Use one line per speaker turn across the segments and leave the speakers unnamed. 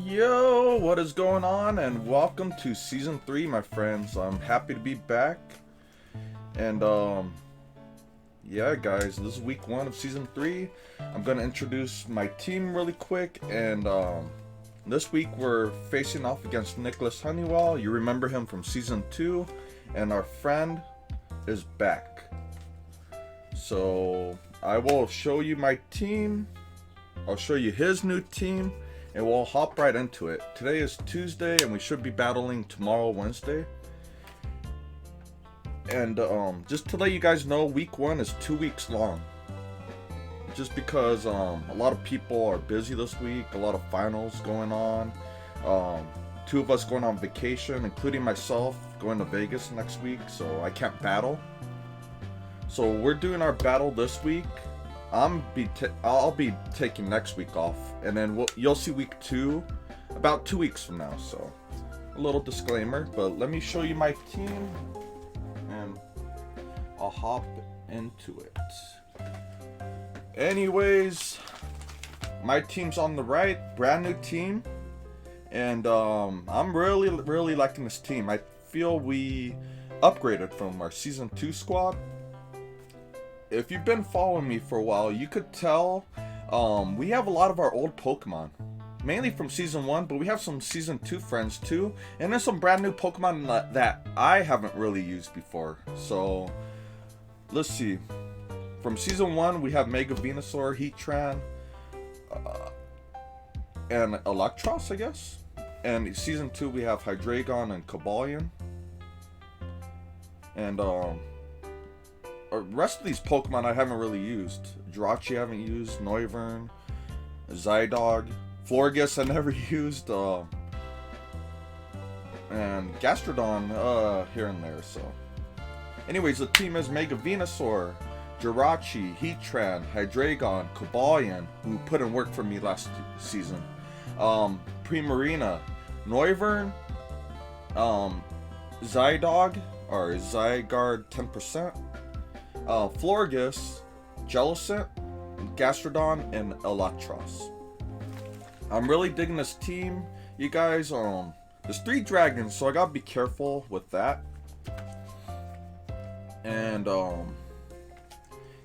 Yo, what is going on? And welcome to season 3, my friends. I'm happy to be back. And yeah, guys, this is week 1 of season 3. I'm gonna introduce my team really quick. And this week we're facing off against Nicholas Honeywell. You remember him from season 2, and our friend is back. So I will show you my team. I'll show you his new team, and we'll hop right into it. Today is Tuesday, and we should be battling tomorrow, Wednesday. And just to let you guys know, week 1 is 2 weeks long. Just because a lot of people are busy this week, a lot of finals going on. 2 of us going on vacation, including myself, going to Vegas next week, so I can't battle. So we're doing our battle this week. I'll be taking next week off, and then you'll see week 2 about 2 weeks from now. So a little disclaimer, but let me show you my team, and I'll hop into it. Anyways, my team's on the right, brand new team, and I'm really liking this team. I feel we upgraded from our season 2 squad. If you've been following me for a while, you could tell we have a lot of our old Pokemon. Mainly from season 1, but we have some season 2 friends too. And there's some brand new Pokemon that I haven't really used before. So, let's see. From season 1, we have Mega Venusaur, Heatran, and Electros, I guess. And season 2, we have Hydreigon and Cobalion. And, the rest of these Pokemon I haven't really used. Jirachi I haven't used, Noivern, Zydog, Florges I never used, and Gastrodon here and there. So, anyways, the team is Mega Venusaur, Jirachi, Heatran, Hydreigon, Cobalion, who put in work for me last season, Primarina, Noivern, Zydog, or Zygarde 10%, Florges, Jellicent, Gastrodon, and Electros. I'm really digging this team, you guys. There's 3 dragons, so I gotta be careful with that. And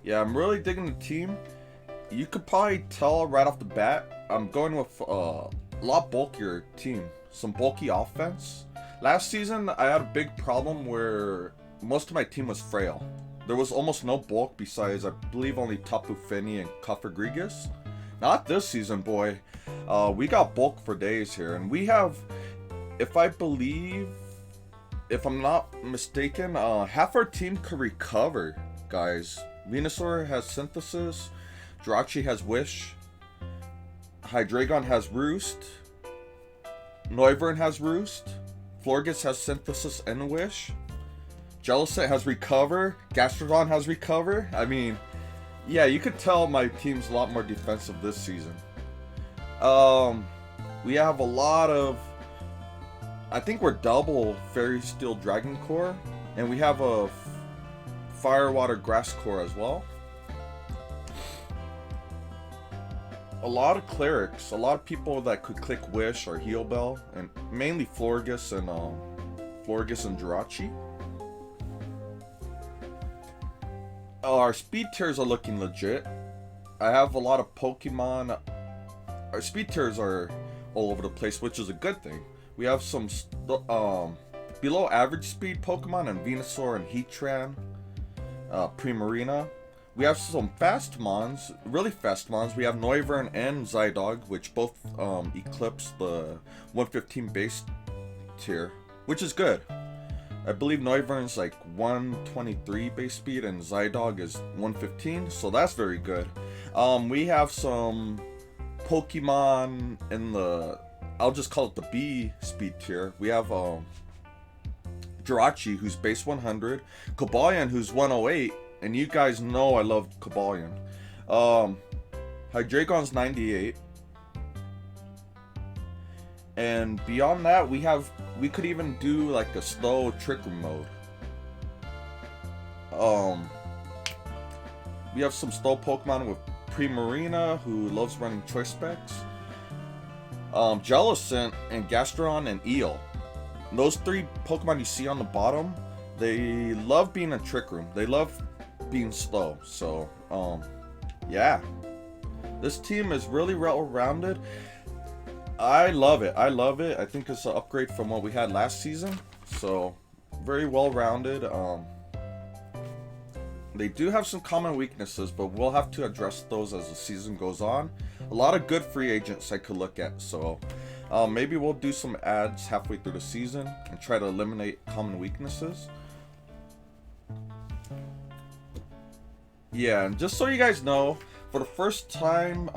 yeah, I'm really digging the team. You could probably tell right off the bat, I'm going with a lot bulkier team, some bulky offense. Last season, I had a big problem where most of my team was frail. There was almost no bulk besides, I believe, only Tapu Fini and Cofagrigus. Not this season, boy. We got bulk for days here. And we have, if I'm not mistaken, half our team could recover, guys. Venusaur has Synthesis. Jirachi has Wish. Hydreigon has Roost. Noivern has Roost. Florges has Synthesis and Wish. Jellicent has Recover. Gastrodon has Recover. I mean, yeah, you could tell my team's a lot more defensive this season. We have a lot of, I think we're double Fairy Steel Dragon Core, and we have a Fire Water Grass Core as well. A lot of clerics, a lot of people that could click Wish or Heal Bell, and mainly Florges and Jirachi. Our speed tiers are looking legit. I have a lot of Pokemon. Our speed tiers are all over the place, which is a good thing. We have some below average speed Pokemon and Venusaur and Heatran, Primarina. We have some fast mons, really fast mons. We have Noivern and Zydog, which both eclipse the 115 base tier, which is good. I believe Noivern's like 123 base speed and Zydog is 115, so that's very good. We have some Pokemon in the, I'll just call it the B speed tier. We have Jirachi, who's base 100, Cobalion, who's 108, and you guys know I love Cobalion. Hydreigon's 98. And beyond that, we could even do like a slow Trick Room mode. We have some slow Pokemon with Primarina, who loves running Choice Specs. Jellicent, and Gastrodon, and Eel. Those 3 Pokemon you see on the bottom, they love being in Trick Room. They love being slow. So, yeah. This team is really well-rounded. I love it. I love it. I think it's an upgrade from what we had last season. So, very well-rounded. They do have some common weaknesses, but we'll have to address those as the season goes on. A lot of good free agents I could look at. So, maybe we'll do some ads halfway through the season and try to eliminate common weaknesses. Yeah, and just so you guys know, for the first time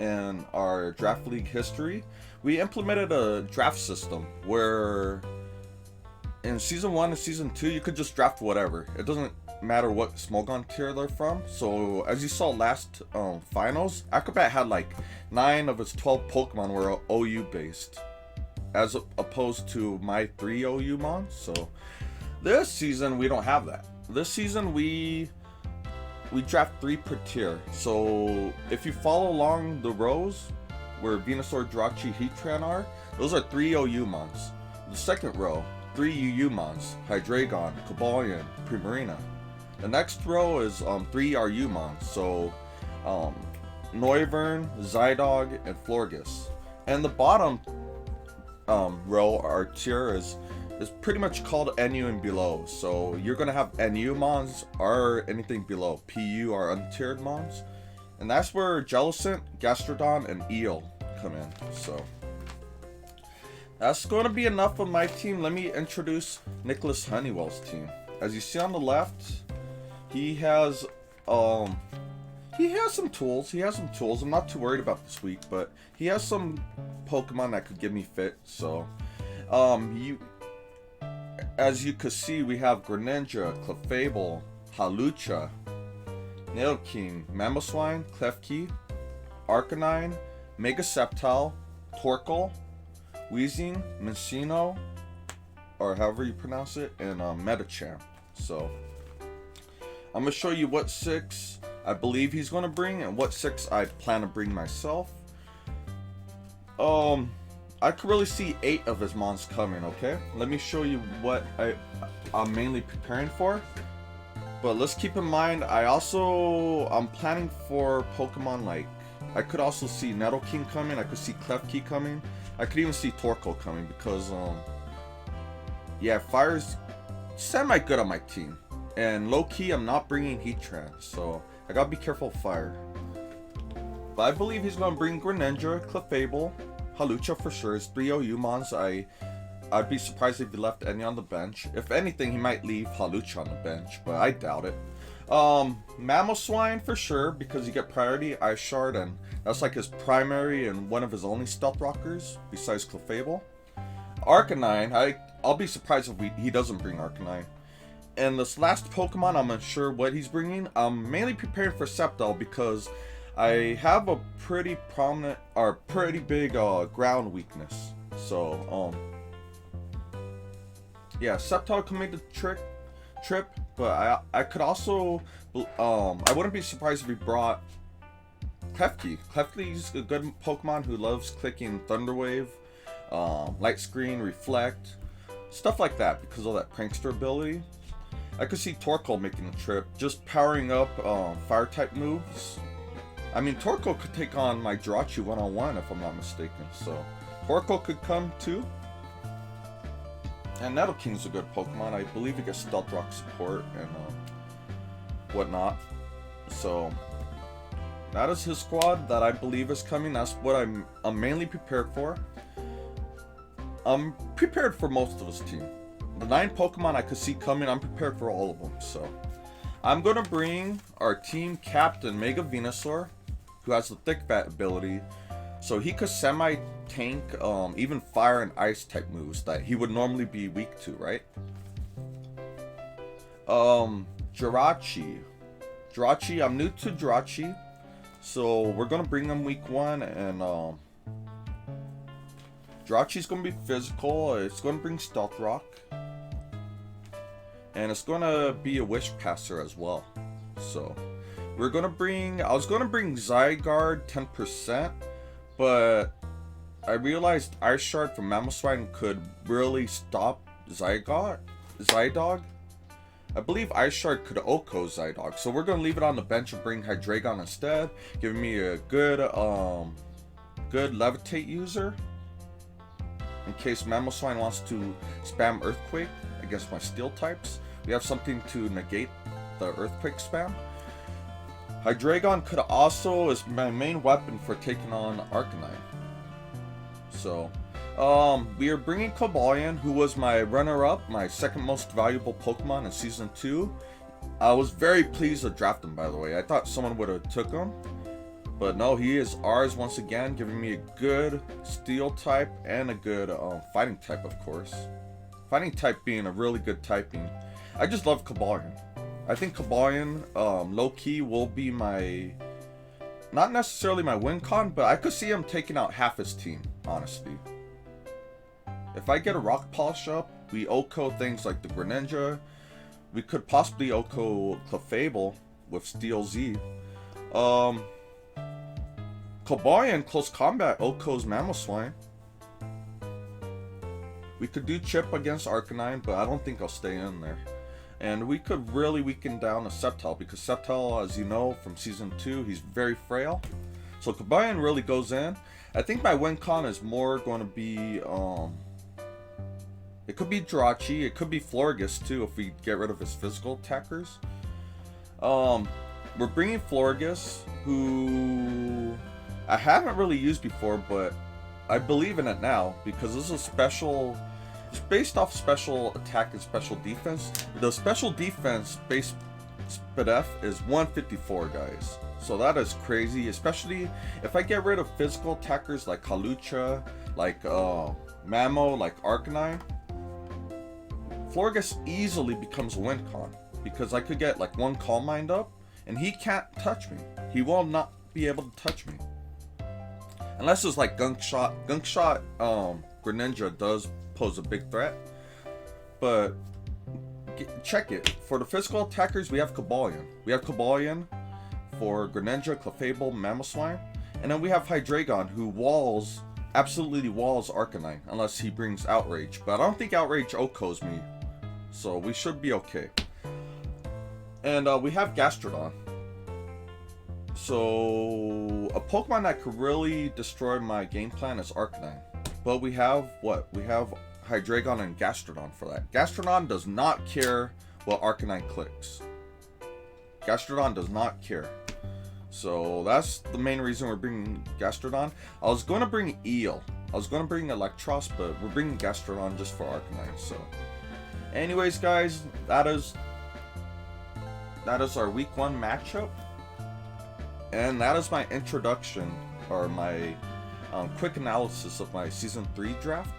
in our draft league history, we implemented a draft system where in season 1 and season 2 you could just draft whatever. It doesn't matter what Smogon tier they're from. So as you saw last finals, Acrobat had like 9 of its 12 Pokemon were OU based, as opposed to my 3 OU mons. So this season we don't have that. This season we draft 3 per tier. So if you follow along the rows where Venusaur, Jirachi, Heatran are, those are 3 OU mons. The second row, 3 UU mons, Hydreigon, Cobalion, Primarina. The next row is 3 RU mons, so Noivern, Zydog, and Florges. And the bottom row, our tier, is pretty much called NU and below. So you're going to have NU mons or anything below. PU are untiered mons. And that's where Jellicent, Gastrodon, and Eel come in. So that's going to be enough of my team. Let me introduce Nicholas Honeywell's team. As you see on the left, he has some tools. I'm not too worried about this week, but he has some Pokemon that could give me fit. So as you can see, we have Greninja, Clefable, Hawlucha, Nidoking, Mamoswine, Klefki, Arcanine, Mega Sceptile, Torkoal, Weezing, Minccino, or however you pronounce it, and Medicham. So I'm going to show you what 6 I believe he's going to bring and what 6 I plan to bring myself. I could really see 8 of his mons coming, okay? Let me show you what I'm mainly preparing for. But let's keep in mind, I'm planning for Pokemon like, I could also see Nidoking coming, I could see Klefki coming, I could even see Torkoal coming because, yeah, Fire's semi-good on my team. And low-key, I'm not bringing Heatran, so I gotta be careful of Fire. But I believe he's gonna bring Greninja, Clefable, Hawlucha for sure. His 3 OU mons, I'd be surprised if he left any on the bench. If anything, he might leave Hawlucha on the bench, but I doubt it. Mamoswine for sure, because you get priority Ice Shard, and that's like his primary and one of his only Stealth Rockers, besides Clefable. Arcanine, I'll be surprised if he doesn't bring Arcanine. And this last Pokemon, I'm unsure what he's bringing. I'm mainly preparing for Sceptile because I have a pretty prominent, or pretty big ground weakness. So, yeah, Sceptile can make the trip, but I could also, I wouldn't be surprised if he brought Klefki. Klefki's a good Pokemon who loves clicking Thunder Wave, Light Screen, Reflect, stuff like that because of that Prankster ability. I could see Torkoal making the trip, just powering up Fire-type moves. I mean, Torkoal could take on my Jirachi one-on-one if I'm not mistaken, so Torkoal could come too. And Nidoking's a good Pokemon. I believe he gets Stealth Rock support and whatnot. So that is his squad that I believe is coming. That's what I'm mainly prepared for. I'm prepared for most of his team. The 9 Pokemon I could see coming, I'm prepared for all of them. So I'm going to bring our team captain, Mega Venusaur, who has the Thick Bat ability. So he could semi-tank even fire and ice type moves that he would normally be weak to, right? Jirachi, I'm new to Jirachi. So we're going to bring him week 1, and Jirachi's going to be physical. It's going to bring Stealth Rock. And it's going to be a Wish Passer as well. So we're going to bring, I was going to bring Zygarde 10%, but I realized Ice Shard from Mamoswine could really stop Zydog. I believe Ice Shard could OHKO Zydog, so we're gonna leave it on the bench and bring Hydreigon instead, giving me a good Levitate user in case Mamoswine wants to spam Earthquake against my Steel types. We have something to negate the Earthquake spam. Hydreigon could also is my main weapon for taking on Arcanine. So, we are bringing Cobalion, who was my runner-up, my second most valuable Pokemon in Season 2. I was very pleased to draft him, by the way. I thought someone would have took him. But no, he is ours once again, giving me a good Steel type and a good Fighting type, of course. Fighting type being a really good typing. I just love Cobalion. I think Cobalion, low-key, will be my... not necessarily my win con, but I could see him taking out half his team, honestly. If I get a Rock Polish up, we OHKO things like the Greninja. We could possibly OHKO Clefable with Steel Z. Cobalion Close Combat OHKO's Mamoswine. We could do Chip against Arcanine, but I don't think I'll stay in there. And we could really weaken down a Sceptile, because Sceptile, as you know from Season 2, he's very frail. So Cobalion really goes in. I think my win con is more going to be, it could be Jirachi, it could be Florges too if we get rid of his physical attackers. We're bringing Florges, who I haven't really used before, but I believe in it now, because this is a special... it's based off special attack and special defense. The special defense base SPDF is 154, guys. So that is crazy, especially if I get rid of physical attackers like Kalucha, like Mamo, like Arcanine. Florges easily becomes a win con, because I could get like one Calm Mind up, and he can't touch me. He will not be able to touch me. Unless it's like Gunk Shot. Gunk Shot Greninja does pose a big threat, but check it. For the physical attackers, we have Cobalion. We have Cobalion for Greninja, Clefable, Mamoswine, and then we have Hydreigon, who absolutely walls Arcanine, unless he brings Outrage. But I don't think Outrage OHKOs me, so we should be okay. And we have Gastrodon. So a Pokemon that could really destroy my game plan is Arcanine. But we have what? We have Hydreigon and Gastrodon for that. Gastrodon does not care what Arcanine clicks. Gastrodon does not care. So that's the main reason we're bringing Gastrodon. I was going to bring Eel. I was going to bring Electros, but we're bringing Gastrodon just for Arcanine. So anyways, guys, that is our week 1 matchup. And that is my introduction, or my quick analysis of my Season 3 draft.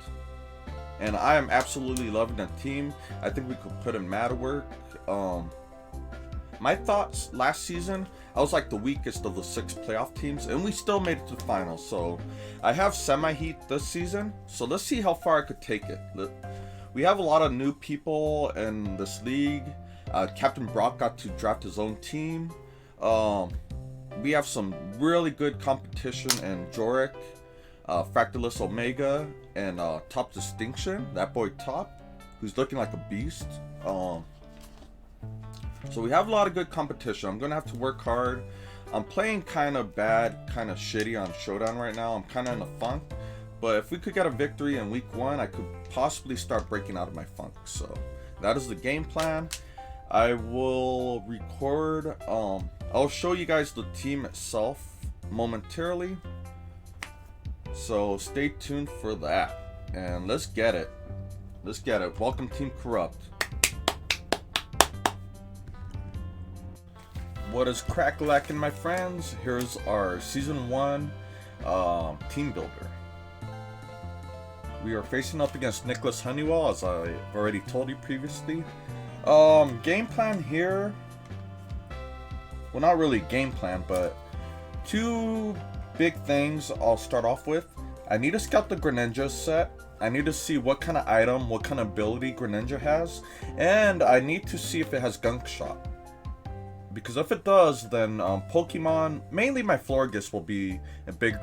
And I am absolutely loving the team. I think we could put in mad work. My thoughts last season, I was like the weakest of the 6 playoff teams, and we still made it to the finals. So I have semi-heat this season, so let's see how far I could take it. We have a lot of new people in this league. Captain Brock got to draft his own team. We have some really good competition in Joric, Fractalus Omega, and Top Distinction, that boy Top, who's looking like a beast. So we have a lot of good competition. I'm going to have to work hard. I'm playing kind of bad, kind of shitty on Showdown right now. I'm kind of in a funk. But if we could get a victory in week 1, I could possibly start breaking out of my funk. So that is the game plan. I will record, I'll show you guys the team itself momentarily. So stay tuned for that. And let's get it. Let's get it. Welcome Team Corrupt. What is crack-a-lackin', my friends? Here's our Season 1 team builder. We are facing up against Nicholas Honeywell, as I've already told you previously. Game plan here. Well, not really game plan, but 2 big things I'll start off with. I need to scout the Greninja set. I need to see what kind of item, what kind of ability Greninja has. And I need to see if it has Gunk Shot. Because if it does, then Pokemon, mainly my Florges, will be in big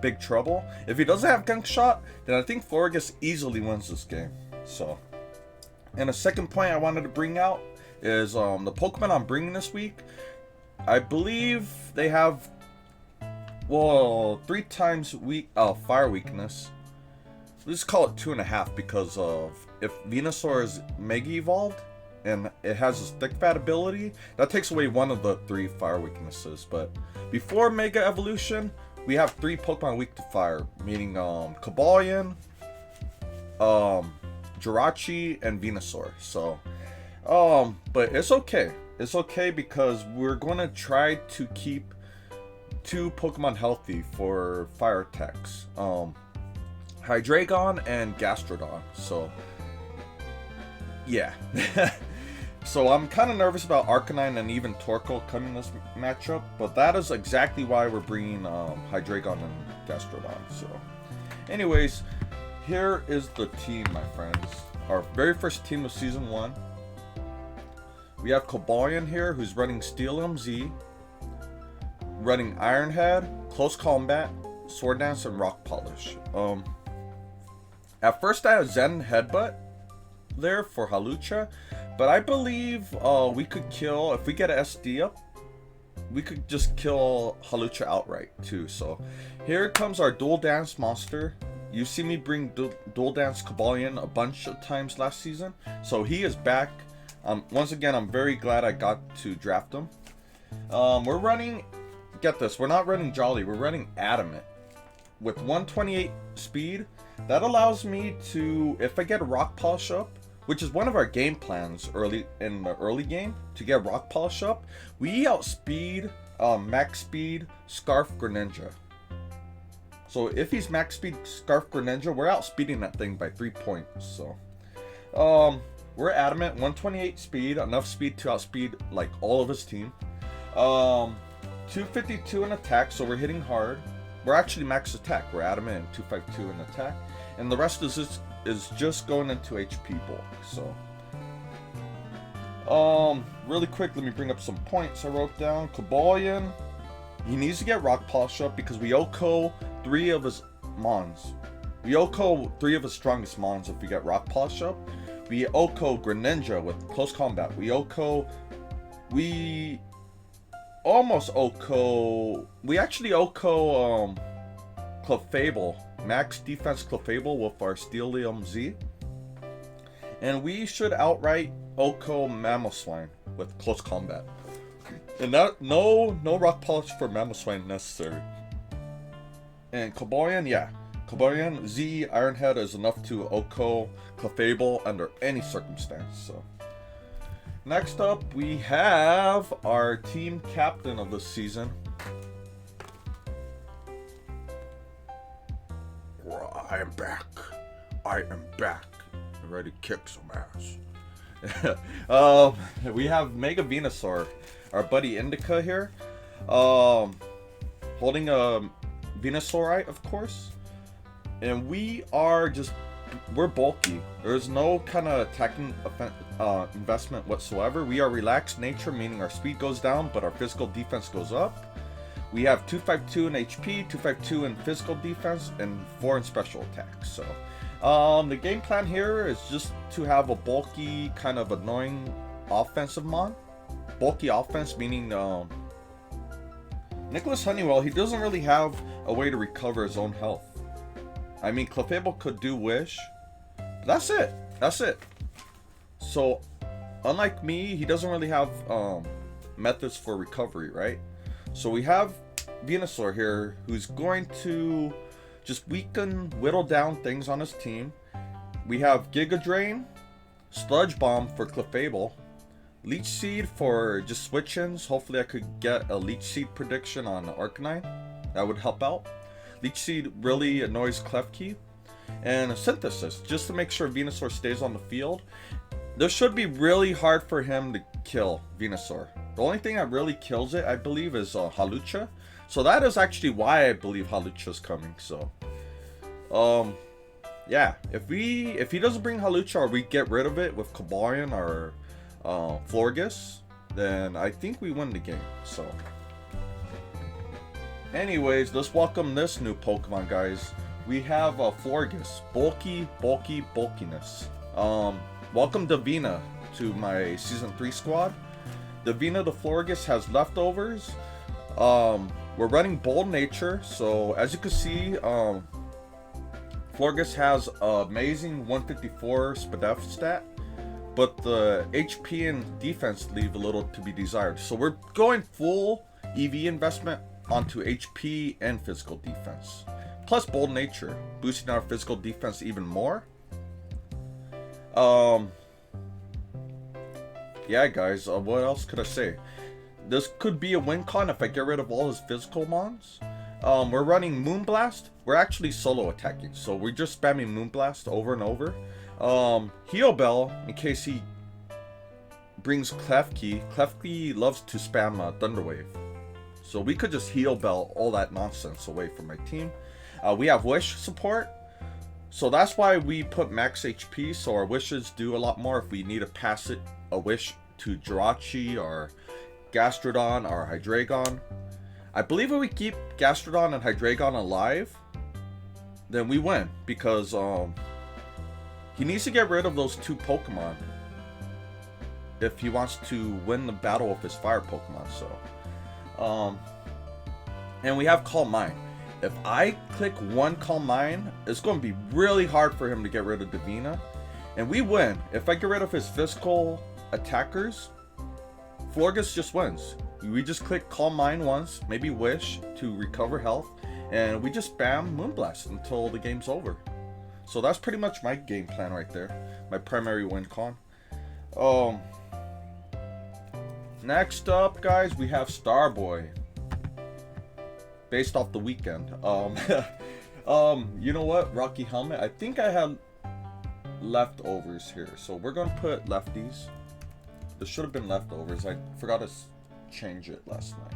big trouble. If he doesn't have Gunk Shot, then I think Florges easily wins this game. So, and a second point I wanted to bring out is the Pokemon I'm bringing this week. I believe they have, well, 3 times fire weakness. Let's call it 2.5 because of if Venusaur is Mega Evolved and it has a Thick Fat ability, that takes away one of the 3 fire weaknesses. But before Mega Evolution, we have 3 Pokemon weak to fire, meaning Cobalion, Jirachi, and Venusaur. So, but it's okay. It's okay because we're going to try to keep 2 Pokemon healthy for fire attacks. Hydreigon and Gastrodon. So, yeah. So I'm kind of nervous about Arcanine and even Torkoal coming this matchup, but that is exactly why we're bringing Hydreigon and Gastrodon. So, anyways, here is the team, my friends. Our very first team of Season 1. We have Cobalion here, who's running Steel MZ, running Iron Head, Close Combat, Sword Dance, and Rock Polish. At first I have Zen Headbutt there for Hawlucha, but I believe we could kill, if we get an SD up, we could just kill Hawlucha outright too. So here comes our Dual Dance monster. You see me bring Dual Dance Cobalion a bunch of times last season, so he is back. Once again, I'm very glad I got to draft him. We're running, get this, we're not running Jolly, we're running Adamant. With 128 speed, that allows me to, if I get a Rock Polish up, which is one of our game plans early in the early game, to get Rock Polish up, we outspeed max speed Scarf Greninja. So if he's max speed Scarf Greninja, we're outspeeding that thing by 3 points. So, we're Adamant, 128 speed, enough speed to outspeed like all of his team. 252 in attack, so we're hitting hard. We're actually max attack. We're Adamant and 252 in attack, and the rest is just going into HP bulk. So, really quick, let me bring up some points I wrote down. Cobalion, he needs to get Rock Polish up because we OHKO 3 of his Mons. We OHKO 3 of his strongest Mons if we get Rock Polish up. We OHKO Greninja with Close Combat. We almost OHKO. We actually OHKO Clefable, max defense Clefable with our Steel MZ. And we should outright OHKO Mamoswine with Close Combat. And that no Rock Polish for Mamoswine necessary. And Cobalion, yeah. Cobalion, Z, Iron Head is enough to OHKO Clefable under any circumstance. So, next up, we have our team captain of the season. I am back. I am back. I'm ready to kick some ass. We have Mega Venusaur, our buddy Indica here, holding a Venusaurite, of course. And we're bulky. There's no kind of attacking investment whatsoever. We are relaxed nature, meaning our speed goes down, but our physical defense goes up. We have 252 in HP, 252 in physical defense, and 4 in special attacks. So, the game plan here is just to have a bulky, kind of annoying offensive mon. Bulky offense, meaning Nicholas Honeywell, he doesn't really have a way to recover his own health. I mean, Clefable could do Wish, but that's it. That's it. So, unlike me, he doesn't really have methods for recovery, right? So we have Venusaur here, who's going to just whittle down things on his team. We have Giga Drain, Sludge Bomb for Clefable, Leech Seed for just switch-ins. Hopefully I could get a Leech Seed prediction on Arcanine. That would help out. Leech Seed really annoys Klefki. And a Synthesis, just to make sure Venusaur stays on the field. This should be really hard for him to kill Venusaur. The only thing that really kills it, I believe, is Hawlucha. So that is actually why I believe Hawlucha is coming. So, yeah, if he doesn't bring Hawlucha or we get rid of it with Cobalion or Florges, then I think we win the game. So, Anyways, let's welcome this new Pokemon, guys. We have Florges, bulkiness. Welcome Davina to my Season 3 squad. Davina the Florges has leftovers. We're running Bold Nature, so as you can see, Florges has an amazing 154 SPDF stat, but the HP and defense leave a little to be desired. So we're going full EV investment onto HP and physical defense. Plus Bold Nature, boosting our physical defense even more. Yeah, guys, what else could I say? This could be a win con if I get rid of all his physical mons. We're running Moonblast. We're actually solo attacking, so we're just spamming Moonblast over and over. Heal Bell, in case he brings Klefki. Klefki loves to spam Thunder Wave. So we could just Heal Bell all that nonsense away from my team. We have Wish support. So that's why we put max HP, so our wishes do a lot more if we need to pass it a wish to Jirachi or Gastrodon or Hydreigon. I believe if we keep Gastrodon and Hydreigon alive, then we win, because he needs to get rid of those two Pokemon if he wants to win the battle with his fire Pokemon. So and we have Calm Mind. If I click one Calm Mind, it's going to be really hard for him to get rid of Davina, and we win. If I get rid of his physical attackers, Florges just wins. We just click Calm Mind once, maybe Wish to recover health, and we just spam Moonblast until the game's over. So that's pretty much my game plan right there, my primary win con. Next up, guys, we have Starboy, based off the weekend. You know what, Rocky Helmet, I think I have leftovers here, so we're gonna put lefties. There should have been leftovers. I forgot to change it last night.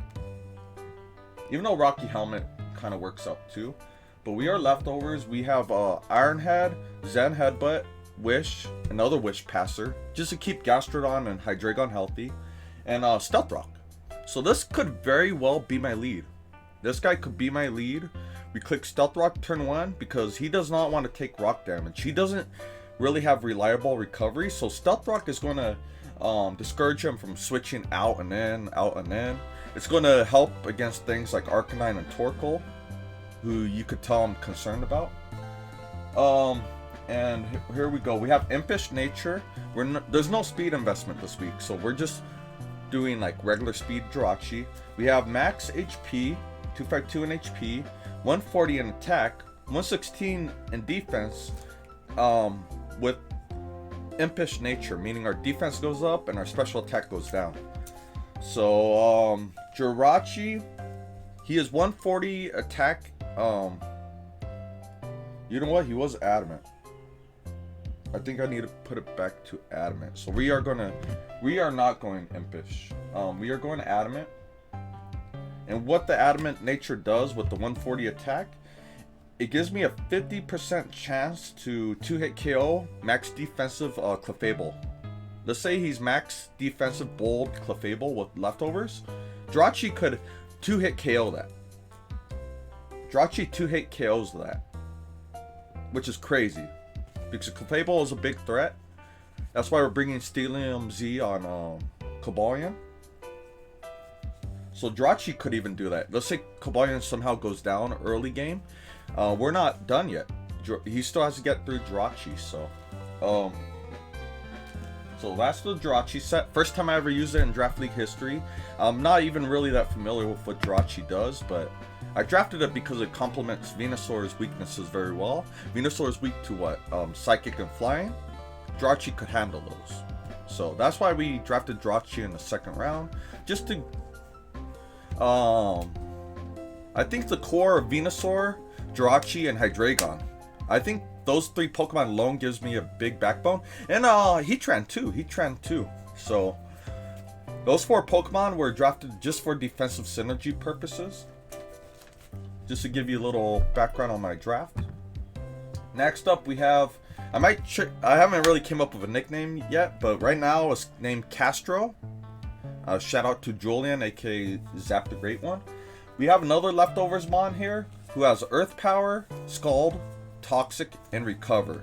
Even though Rocky Helmet kind of works up too, but we are leftovers. We have Iron Head, Zen Headbutt, Wish, another Wish Passer, just to keep Gastrodon and Hydreigon healthy, and Stealth Rock. So this could very well be my lead. This guy could be my lead. We click Stealth Rock turn 1 because he does not want to take rock damage. He doesn't really have reliable recovery, so Stealth Rock is going to discourage him from switching out and in, out and in. It's going to help against things like Arcanine and Torkoal, who you could tell I'm concerned about. And here we go. We have Impish Nature. There's no speed investment this week, so we're just doing like regular speed Jirachi. We have max HP, 252 in HP, 140 in attack, 116 in defense, with Impish Nature, meaning our defense goes up and our special attack goes down. So Jirachi, he is 140 attack. You know what, he was adamant. I think I need to put it back to adamant. So we are not going Impish. We are going adamant. And what the adamant nature does with the 140 attack, it gives me a 50% chance to 2-hit KO max defensive Clefable. Let's say he's max defensive bold Clefable with leftovers. Jirachi could 2-hit KO that. Jirachi 2-hit KOs that, which is crazy, because Clefable is a big threat. That's why we're bringing Stellium Z on Cobalion. So Jirachi could even do that. Let's say Cobalion somehow goes down early game. We're not done yet. He still has to get through Jirachi. So that's the Jirachi set. First time I ever used it in Draft League history. I'm not even really that familiar with what Jirachi does, but I drafted it because it complements Venusaur's weaknesses very well. Venusaur is weak to what? Psychic and Flying. Jirachi could handle those. So that's why we drafted Jirachi in the second round. Just to I think the core of Venusaur, Jirachi, and Hydreigon. I think those three Pokemon alone gives me a big backbone. And Heatran too. So those four Pokemon were drafted just for defensive synergy purposes. Just to give you a little background on my draft. Next up we have, I haven't really came up with a nickname yet, but right now it's named Castro. Shout out to Julian, aka Zap the Great One. We have another leftovers mon here who has Earth Power, Scald, Toxic, and Recover.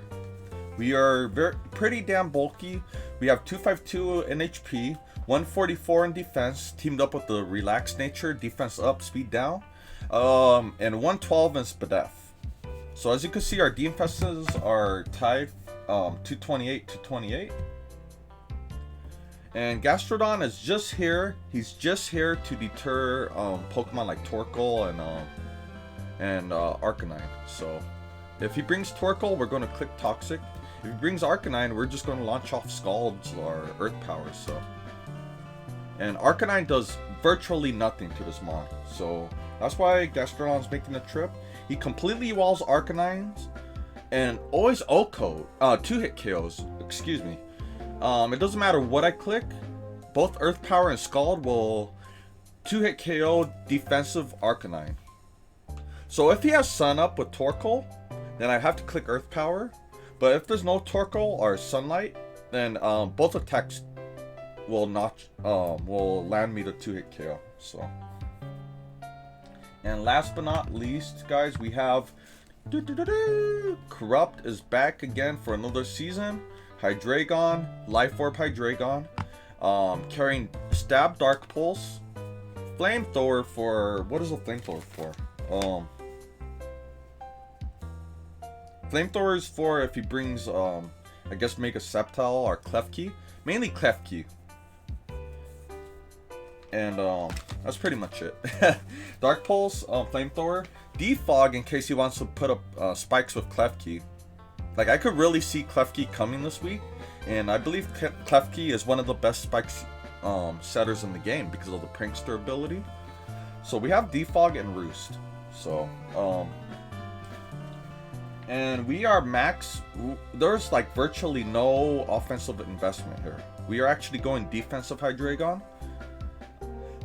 We are pretty damn bulky. We have 252 in HP, 144 in defense, teamed up with the Relaxed Nature, defense up, speed down, and 112 in Spadef. So as you can see, our defenses are tied 228 to 28. And Gastrodon is just here. He's just here to deter Pokemon like Torkoal and Arcanine. So if he brings Torkoal, we're going to click Toxic. If he brings Arcanine, we're just going to launch off Scalds or Earth Power. So, and Arcanine does virtually nothing to this mon. So that's why Gastrodon's making the trip. He completely walls Arcanines and always OHKO, 2-hit KOs. Excuse me. It doesn't matter what I click, both Earth Power and Scald will 2-hit KO defensive Arcanine. So if he has Sun Up with Torkoal, then I have to click Earth Power. But if there's no Torkoal or Sunlight, then both attacks will land me the 2-hit KO. So, and last but not least, guys, we have Corrupt is back again for another season. Hydreigon, Life Orb Hydreigon, carrying Stab, Dark Pulse, Flamethrower for, what is a Flamethrower for? Flamethrower is for if he brings, I guess Mega Sceptile or Klefki, mainly Klefki. And that's pretty much it. Dark Pulse, Flamethrower, Defog in case he wants to put up spikes with Klefki. Like, I could really see Klefki coming this week, and I believe Klefki is one of the best spikes setters in the game because of the Prankster ability. So we have Defog and Roost. So, and we are max. There's like virtually no offensive investment here. We are actually going defensive Hydreigon.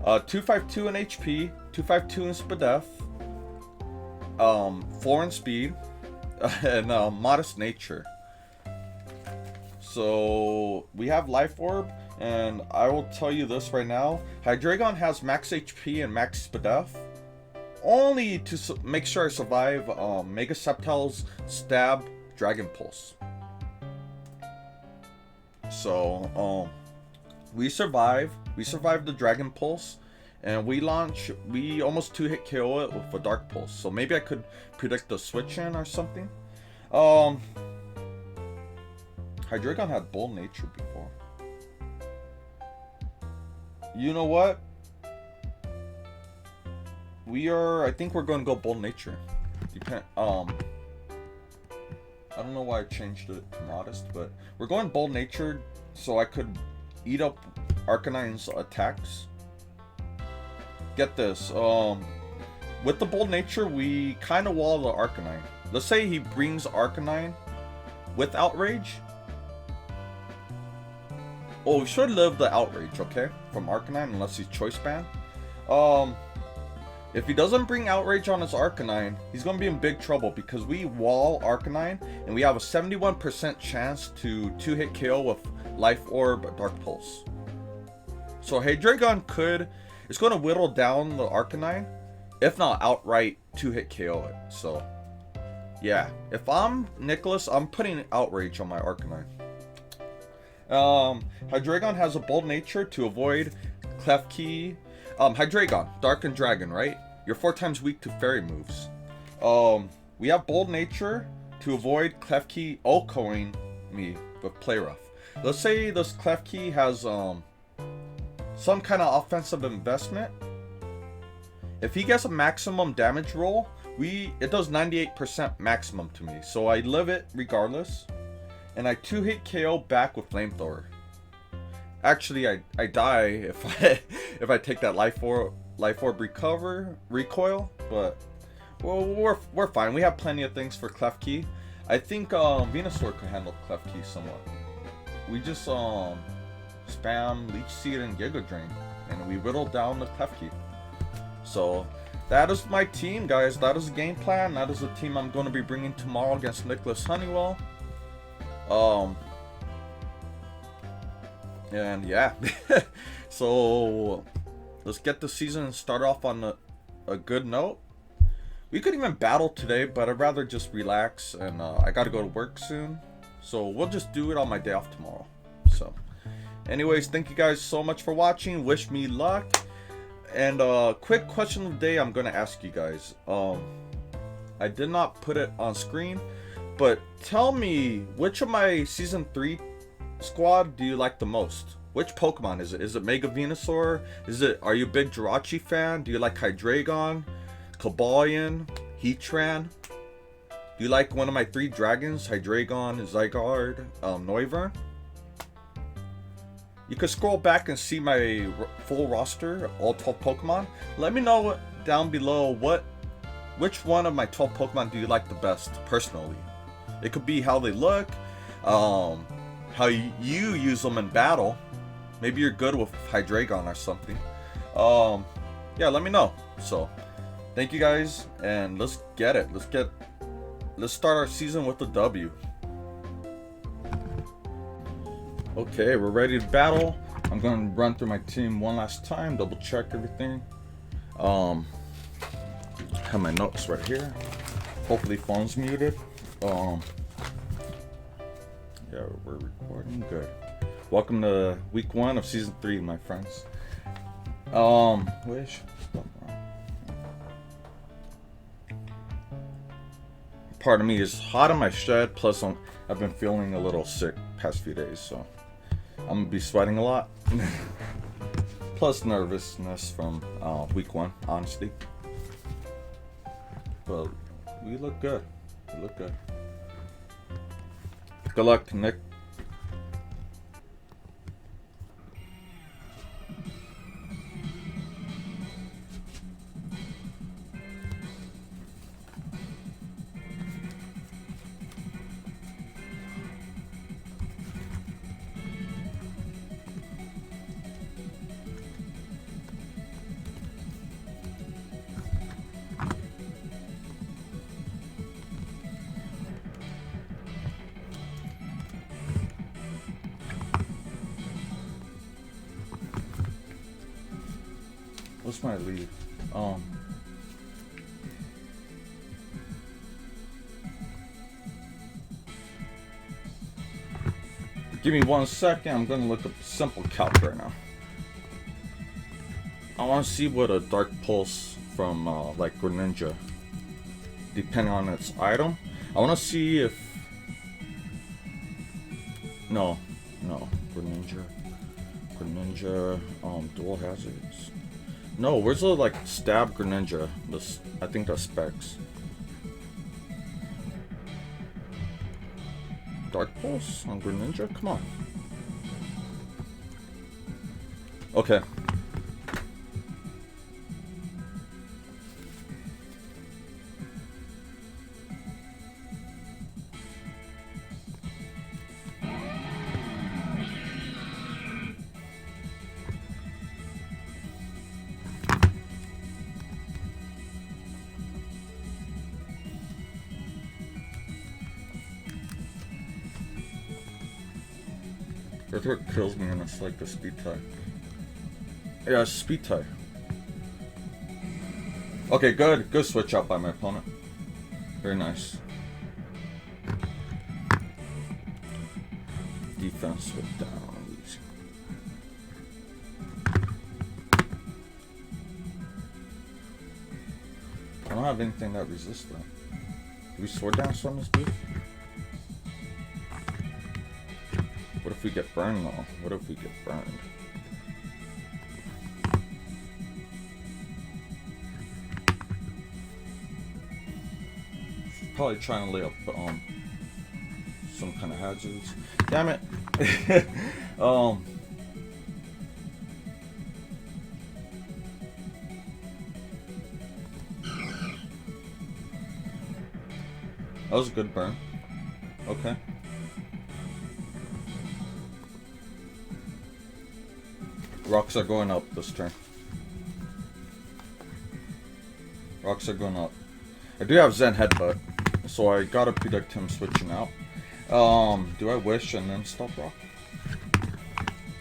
252 in HP, 252 in Spadef, 4 in speed, and modest nature. So we have Life Orb, and I will tell you this right now: Hydreigon has max HP and max Spadef, only to make sure I survive Mega Sceptile's Stab, Dragon Pulse. So we survive. We survived the Dragon Pulse, and we almost 2-hit KO it with a Dark Pulse. So maybe I could predict the switch in or something. Hydreigon had Bold Nature before. You know what? I think we're going to go Bold Nature. I don't know why I changed it to Modest, but we're going Bold Nature so I could eat up Arcanine's attacks. Get this, with the Bold Nature, we kind of wall the Arcanine. Let's say he brings Arcanine with Outrage. Oh, we should live the Outrage, okay? From Arcanine, unless he's Choice Band. If he doesn't bring Outrage on his Arcanine, he's going to be in big trouble because we wall Arcanine, and we have a 71% chance to 2-hit KO with Life Orb, Dark Pulse. So Hydreigon it's going to whittle down the Arcanine, if not outright 2-hit KO it. So, yeah. If I'm Nicholas, I'm putting Outrage on my Arcanine. Hydreigon has a Bold Nature to avoid Klefki. Hydreigon, Dark and Dragon, right? You're 4 times weak to fairy moves. We have Bold Nature to avoid Klefki OHKOing me with Play Rough. Let's say this Klefki has some kind of offensive investment. If he gets a maximum damage roll, it does 98% maximum to me. So I live it regardless. And I 2-hit KO back with Flamethrower. Actually, I die if I take that Life Orb recoil, but well, we're fine. We have plenty of things for Klefki. I think Venusaur could handle Klefki somewhat. We just spam Leech Seed and Giga Drain, and we whittle down the Klefki. So that is my team, guys. That is the game plan. That is the team I'm going to be bringing tomorrow against Nicholas Honeywell. And yeah, so let's get the season started off on a good note, we could even battle today, but I'd rather just relax, and I gotta go to work soon. So we'll just do it on my day off tomorrow. So anyways, thank you guys so much for watching. Wish me luck. And quick question of the day I'm gonna ask you guys. I did not put it on screen, but tell me, which of my season 3 squad do you like the most? Which Pokemon is it? Is it Mega Venusaur? Are you a big Jirachi fan? Do you like Hydreigon, Cobalion, Heatran? Do you like one of my 3 dragons? Hydreigon, Zygarde, Noivern? You could scroll back and see my full roster, all 12 Pokemon. Let me know down below which one of my 12 Pokemon do you like the best, personally. It could be how they look, how you use them in battle. Maybe you're good with Hydreigon or something. Yeah, let me know. So, thank you guys, and let's get it. Let's start our season with a W. Okay, we're ready to battle. I'm gonna run through my team one last time, double check everything. Have my notes right here. Hopefully phone's muted. Yeah, we're recording. Good. Welcome to week 1 of season 3, my friends. Part of me is hot in my shed, plus I've been feeling a little sick past few days, so I'm gonna be sweating a lot. Plus nervousness from week 1, honestly. But we look good. We look good. Good luck, Nick. What's my lead? Give me 1 second. I'm gonna look up a simple calc right now. I want to see what a Dark Pulse from like Greninja, depending on its item. I want to see if no, Greninja, dual hazards. No, where's the like stab Greninja? I think that's Specs. Dark Pulse on Greninja? Come on. Okay. That's what kills me, and it's like the speed tie. Yeah, it's speed tie. Okay, good. Good switch out by my opponent. Very nice. Defense with down. Easy. I don't have anything that resists that. Do we sword dance on this dude? What if we get burned though? What if we get burned? She's probably trying to lay up some kind of hazards. Damn it! That was a good burn. Okay. Rocks are going up this turn. Rocks are going up. I do have Zen Headbutt, so I gotta predict him switching out. Do I wish and then stop Rock?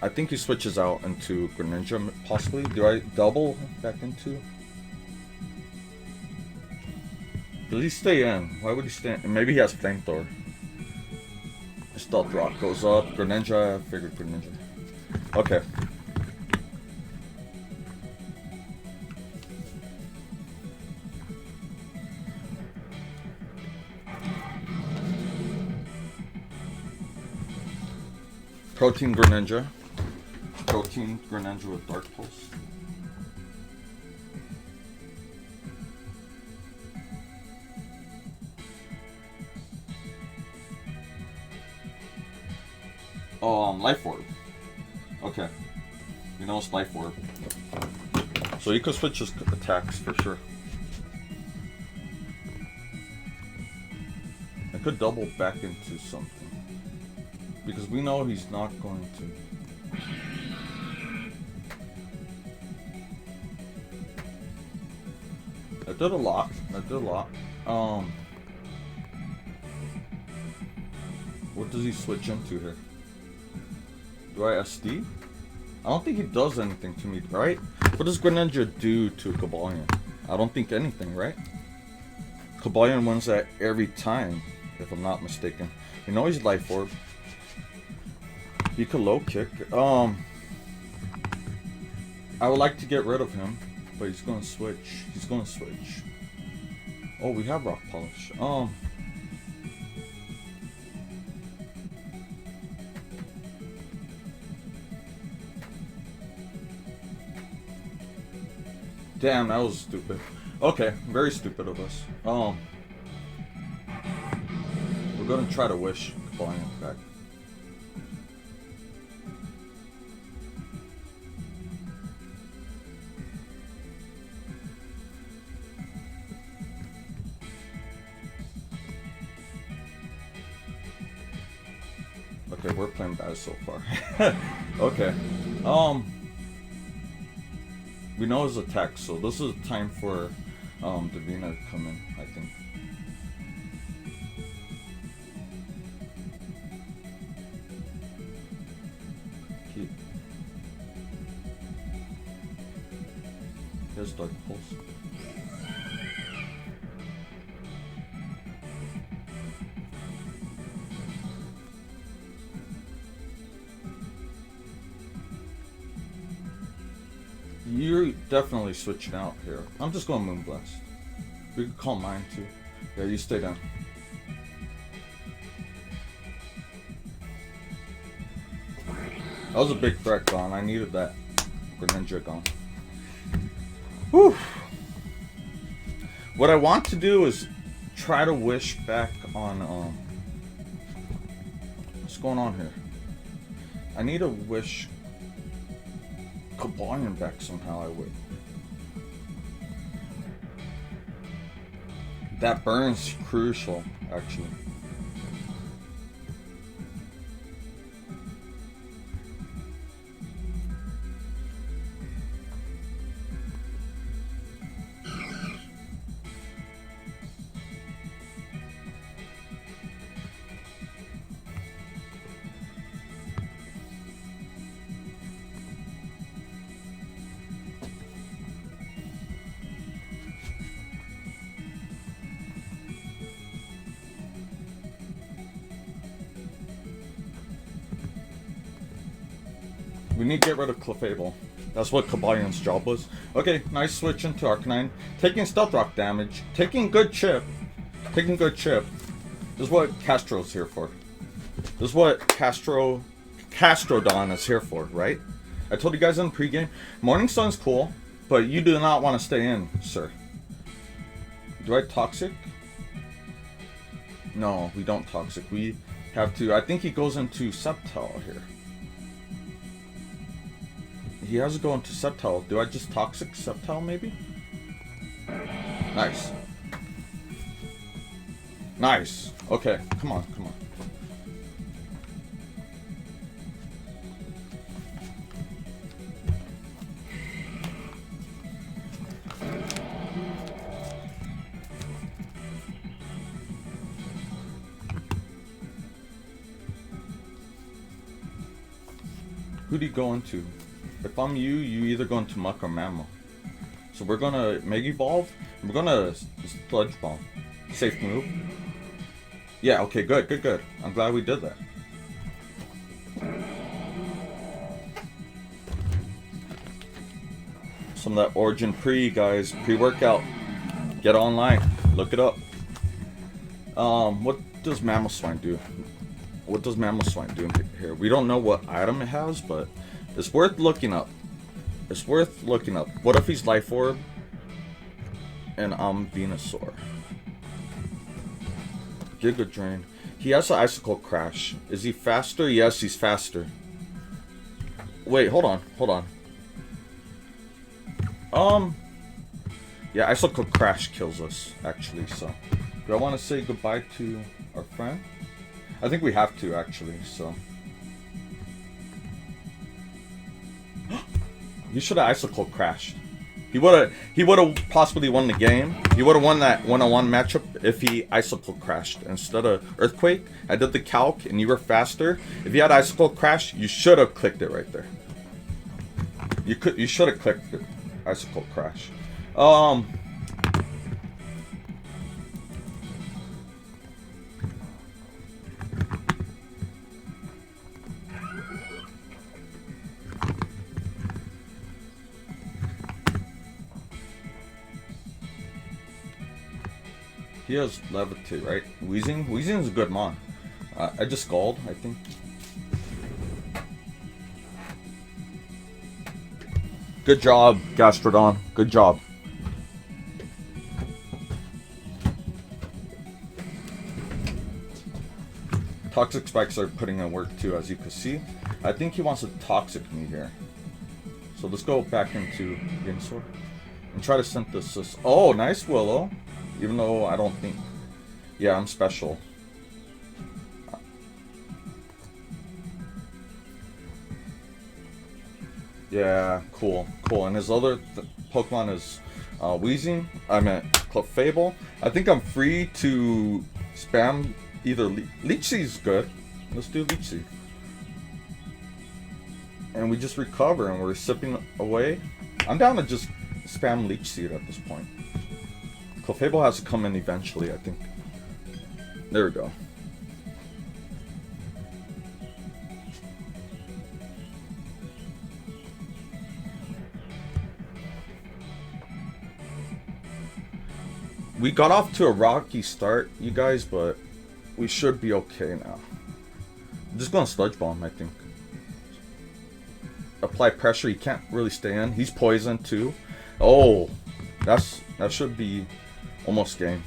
I think he switches out into Greninja, possibly. Do I double back into? Does he stay in? Why would he stay in? Maybe he has flamethrower. Stealth rock goes up. Greninja. I figured Greninja. Okay. Protein Greninja. Protein Greninja with Dark Pulse. Life Orb. Okay. You know it's Life Orb. So you could switch his attacks for sure. I could double back into something. Because we know he's not going to. I did a lot. What does he switch into here? Do I SD? I don't think he does anything to me, right? What does Greninja do to Cobalion? I don't think anything, right? Cobalion wins that every time, if I'm not mistaken. You know he's Life Orb. He could low kick. I would like to get rid of him, but he's gonna switch. Oh, we have Rock Polish. Damn, that was stupid. Okay, very stupid of us. We're gonna try to wish Cobalion back. Okay, we're playing bad so far. Okay. We know his attack, so this is time for Davina to come in, I think. He has Dark Pulse. You're definitely switching out here. I'm just going Moonblast. We could call mine too. Yeah, you stay down. That was a big threat gone. I needed that Greninja gone. Whew. What I want to do is try to wish back on what's going on here? I need to wish Cobalion back somehow. I would. That burn's crucial, actually. We need to get rid of Clefable. That's what Cobalion's job was. Okay, nice switch into Arcanine. Taking Stealth Rock damage. Taking good chip. This is what Castro's here for. This is what Castrodon is here for, right? I told you guys in the pregame, Morning Sun's cool, but you do not want to stay in, sir. Do I Toxic? No, we don't Toxic. We have to, I think he goes into Sceptile here. He has to go into Sceptile. Do I just Toxic Sceptile maybe? Nice. Nice. Okay, come on. Who do you go into? If I'm you either go into Muck or Mammal. So we're gonna Mega Evolve, and we're gonna Sludge Bomb. Safe move. Yeah, okay, good, good, good. I'm glad we did that. Some of that Origin guys, pre-workout. Get online. Look it up. What does Mamoswine do? What does Mamoswine do here? We don't know what item it has, but it's worth looking up. It's worth looking up. What if he's Life Orb and I'm Venusaur? Giga Drain. He has an Icicle Crash. Is he faster? Yes, he's faster. Wait, hold on, hold on. Yeah, Icicle Crash kills us, actually, so. Do I want to say goodbye to our friend? I think we have to, actually, so. He should have Icicle Crashed. He would have possibly won the game. He would have won that one-on-one matchup if he Icicle Crashed instead of Earthquake. I did the calc, and you were faster. If you had Icicle Crash, you should have clicked it right there. You should have clicked it. Icicle Crash. He has Levitate, right? Weezing? Weezing is a good mon. I just Scald, I think. Good job, Gastrodon. Good job. Toxic Spikes are putting in work too, as you can see. I think he wants to Toxic me here. So let's go back into Venusaur and try to synthesis. Oh, nice Willow. Even though I don't think... Yeah, I'm special. Yeah, cool, cool. And his other Pokemon is Weezing. I meant Clefable. I think I'm free to spam either Leech Seed's good. Let's do Leech Seed. And we just recover and we're sipping away. I'm down to just spam Leech Seed at this point. Clefable has to come in eventually, I think. There we go. We got off to a rocky start, you guys, but we should be okay now. I'm just going to Sludge Bomb, I think. Apply pressure, he can't really stay in. He's poisoned too. Oh, that should be almost game.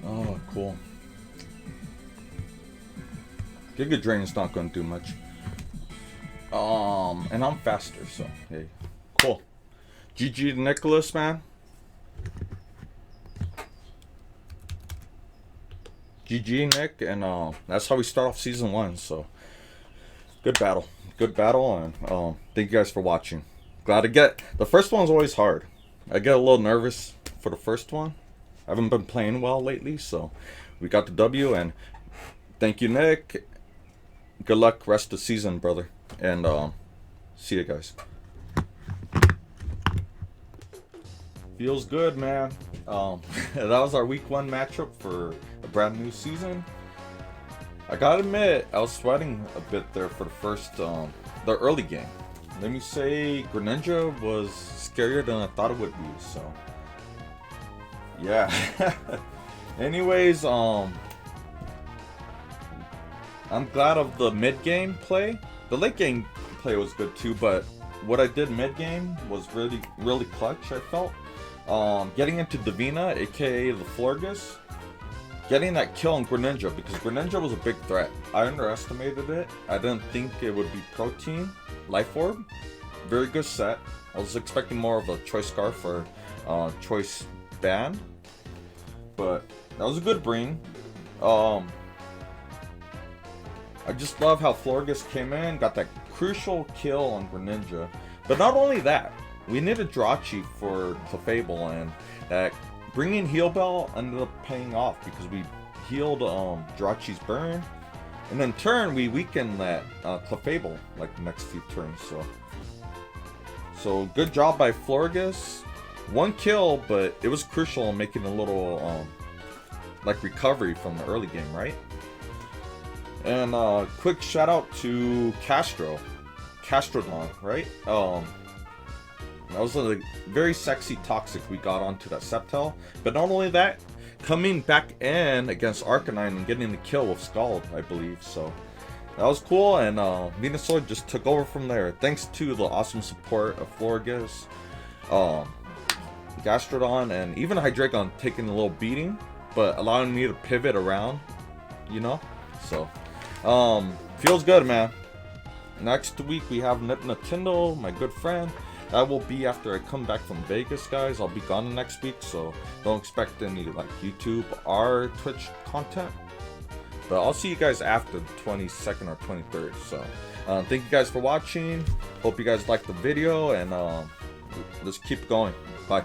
Oh, cool. Giga Drain is not going to do much. And I'm faster, so hey, cool. GG to Nicholas, man. GG, Nick, and that's how we start off season 1. So good battle, and thank you guys for watching. Glad to get the first one's always hard. I get a little nervous for the first one. I haven't been playing well lately, so we got the W, and thank you, Nick. Good luck rest of the season, brother, and see you guys. Feels good, man. That was our week 1 matchup for a brand new season. I gotta admit, I was sweating a bit there for the first, the early game. Let me say, Greninja was scarier than I thought it would be, so. Yeah. Anyways, I'm glad of the mid-game play. The late-game play was good too, but what I did mid-game was really clutch, I felt. Getting into Divina, aka the Florges, getting that kill on Greninja, because Greninja was a big threat. I underestimated it. I didn't think it would be Protein, Life Orb. Very good set. I was expecting more of a Choice Scarf or choice band. But that was a good bring. I just love how Florges came in, got that crucial kill on Greninja. But not only that, we needed Jirachi for Clefable, and that bringing Heal Bell ended up paying off because we healed Jirachi's burn, and in turn we weakened that Clefable like the next few turns. So good job by Florges. One kill, but it was crucial in making a little like recovery from the early game, right? And quick shout out to Castrodon, right? That was a very sexy Toxic we got onto that Sceptile. But not only that, coming back in against Arcanine and getting the kill with Scald, I believe. So that was cool, and Venusaur just took over from there. Thanks to the awesome support of Florges, Gastrodon, and even Hydreigon taking a little beating, but allowing me to pivot around, you know? So, feels good, man. Next week we have Nintendo, my good friend. That will be after I come back from Vegas, guys. I'll be gone the next week, so don't expect any like YouTube or Twitch content. But I'll see you guys after the 22nd or 23rd. So thank you guys for watching. Hope you guys liked the video, and let's keep going. Bye.